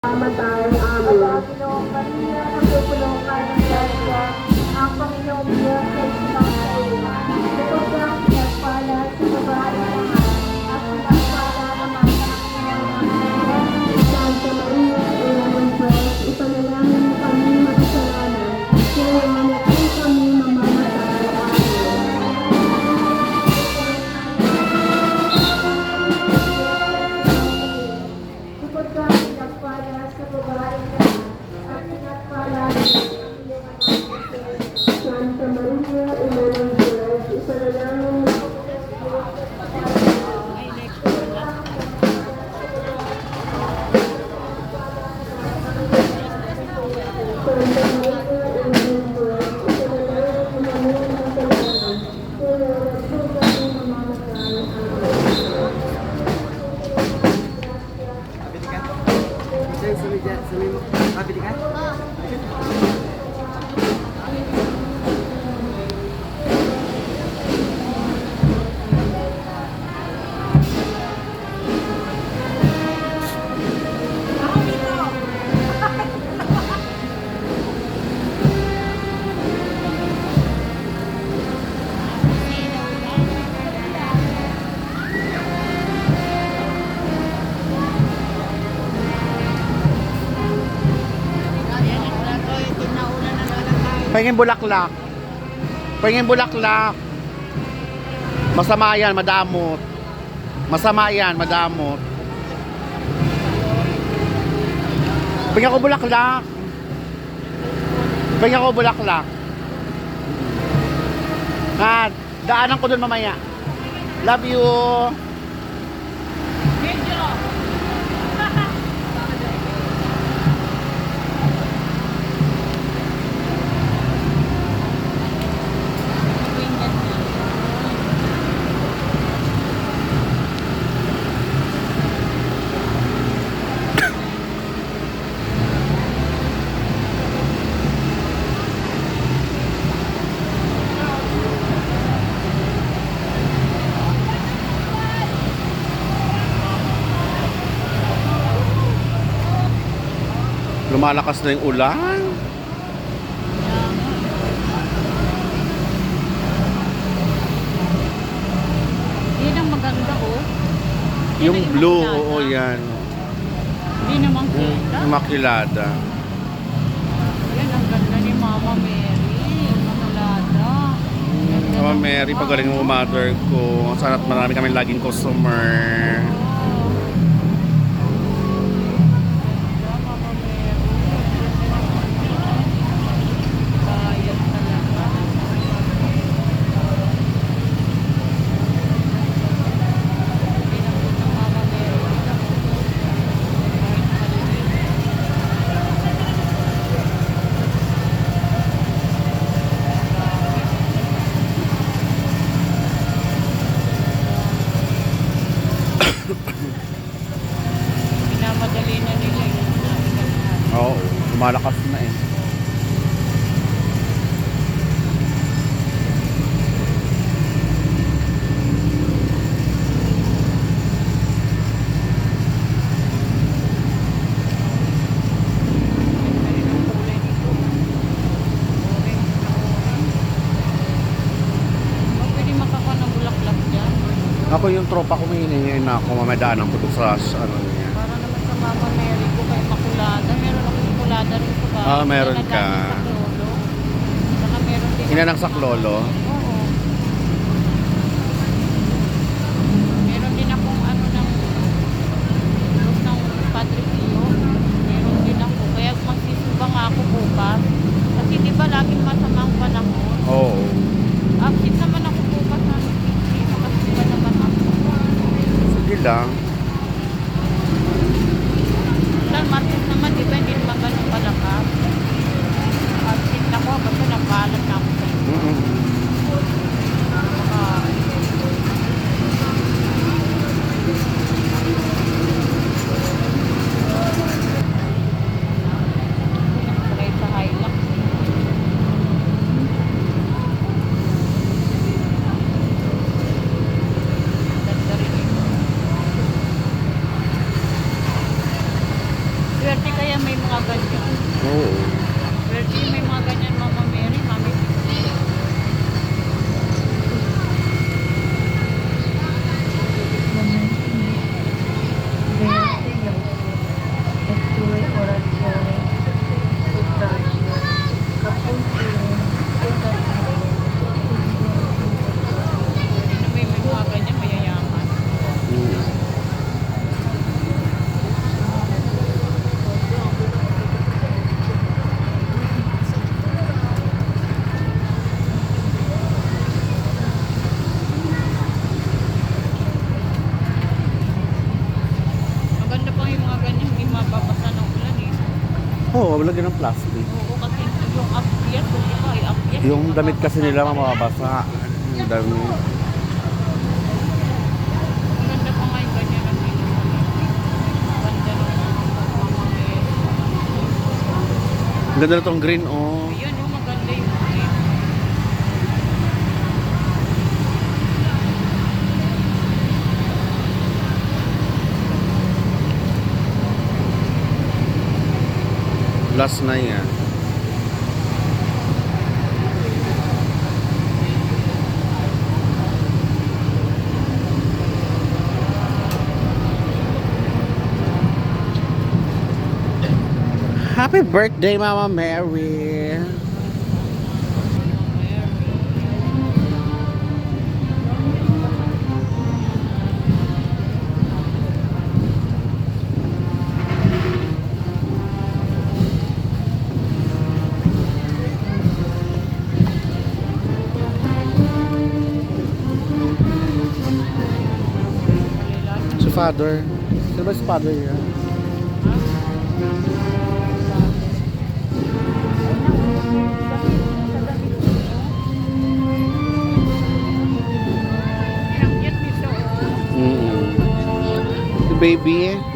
mamatay. Amen. At Panginoong Maria, nagpupulong ka ng grasya, ang Panginoong Diyos ay isang sa iyo. Bukod kang pinagpala sa babae lahat, at pinagpala naman ang iyong anak. Santa Maria, Ina ng Diyos, ipanalangin mo kami makasalanan, ngayon at kung kami mamamatay. Bukod kang pinagpala sa babae lahat, at pinagpala naman ang iyong anak. Santa Maria, Ina ng Diyos, ipanalangin mo Pahingin bulaklak. Pahingin bulaklak. Masama yan, madamot. Masama yan, madamot. Pahingin ko bulaklak. Pahingin ko bulaklak. At daanan ko dun mamaya. Love you. Lumalakas na yung ulan. Yan ang maganda, oh. Yung Yan ang blue, Immaculada. oo yan. Hindi naman kita. Immaculada. Yan ang ganda ni Mama Mary. Immaculada. Ganda Mama ng Mary, mukha, pagaling mo mother ko. Sana't marami kami laging customer. oh. Ganda, Mama Mary. Bayad talaga. Pinakot ng Mama Mary. Kahit maliit. Pinamadali na nila yung naiganhan. Oo, lumalakas na eh. Ganda rin ang kulay nito. Orange na orange. Oh, pwede makakuha ng bulaklak dyan. Ako yung tropa ko, may hiningayin na ako mamadaanan ko doon sa ano niya. Para naman sa Mama Mary ko kay Immaculada. Meron akong Immaculada rin sa bahay. Ah, meron Dinadaan ka. sa Saklolo. Saka meron din Inanang akong Saklolo? Oo. Meron din akong ano ng Padre Pio. Meron din ako. Kaya magsisimba nga ako bukas. Kasi di ba laging masamang panahon? Oo. Absent naman ako bukas ng PC. Makasimba naman ako. Sige lang. Dahil Martes naman, di ba, hindi naman ganun kalakas. Absent ako, basta napaalam na ako sa iyo. Nakasakay sa Hilux. Ganda rin ito. Swerte ka Oo. Pero di may mga ganyan, Mama Mary, Mami. Hindi na may mga ganyan, mayayaman. Mm. Maganda pa yung mga ganyan, hindi mababasa ng ulan eh. Oo, lagyan ng plastic. Oo, kasi yung akyat, kung iba ay akyat. Yung damit kasi nila mababasa. Yung damit. Maganda pa nga yung ganyan ang pinuha. Ganda ng Mama Mary. Ang ganda na tong green, oh. Ayun, yung maganda yung green. Last na yan. Happy birthday, Mama Mary. Si Father. Sino ba si Father yan? Ang cute nito. Si baby.